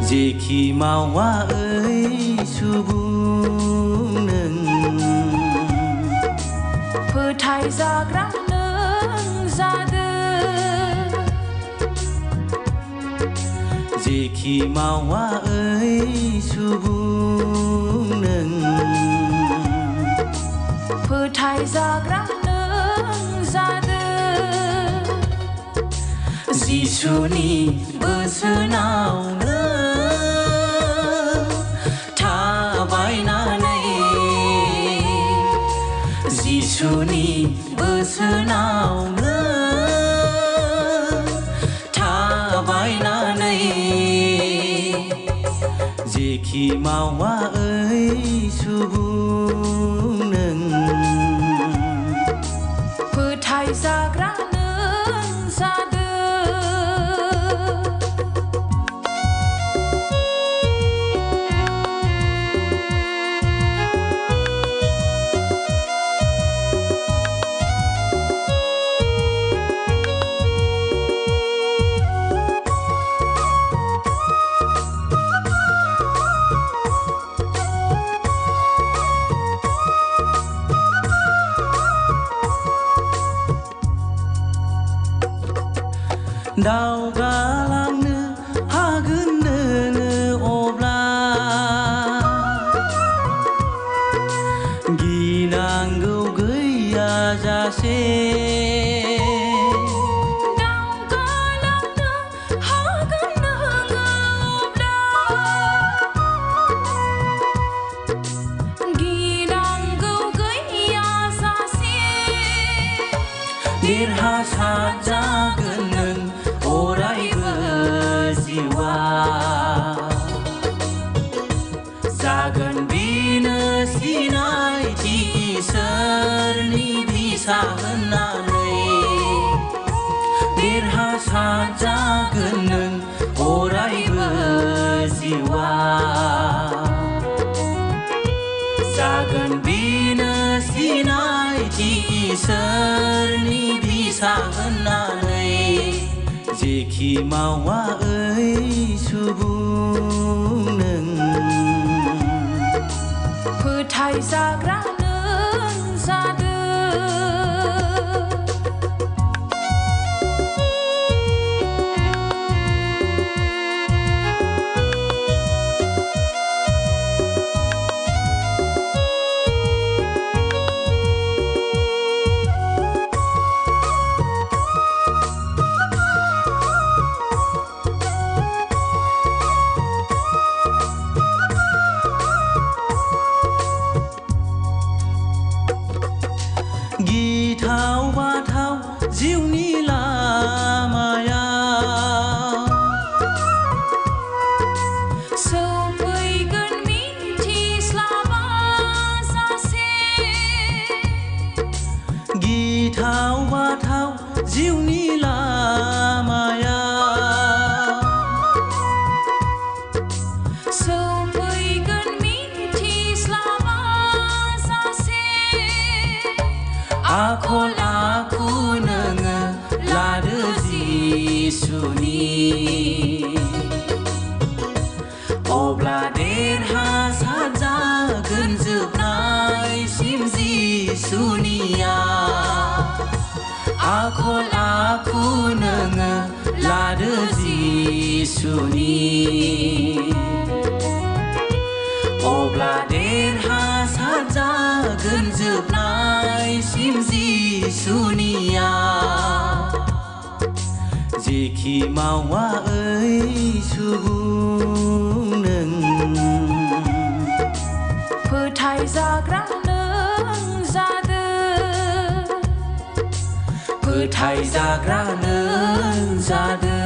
जेखि मावा ओइ सुबुं नों फोथायजाग्रा नों जादो जेखि मावा ओइ सुबुं नों फोथायजाग्रा नों जादो जिसुनि बोसोनावनो थाबायनानै जिसुनि बोसोनावनो थाबायनानै जेखि मावा ओइ सुबुं नों फोथायजाग्रा नों जादो दावगालांनो हागोन नोङो अब्ला गिनांगौ गैयाजासे दावगालांनो हागोन नोङो अब्ला गिनांगौ गैयाजासे देरहासार जागोन नों अरायबो जिउआ जागोन बेनो सिनायथि इसोरनि फिसा होननानै देरहासार जागोन नों अरायबो जिउआ जागोन बेनो सिनायथि इसोरनि फिसा होननानै जेखि मावा ओइ सुबुं नों फोथायजाग्रा नों जादो गिथाव बाथाव जिउनि लामायाव सौफैगोन मिथिस्लाबा जासे गिथाव बाथाव जिउनि लामायाव सौफैगोन मिथिस्लाबा जासे आखल आखु नोङो लादो जिसुनि अब्ला देरहासार जागोन जोबनायसिम जिसुनिया आखल आखु नोङो लादो जिसुनि अब्ला देरहासार जागोन जोबनायसिम जिसुनिया जेखि मावा ओइ सुबुं नों फोथायजाग्रा नों जादो फोथायजाग्रा नों जादो।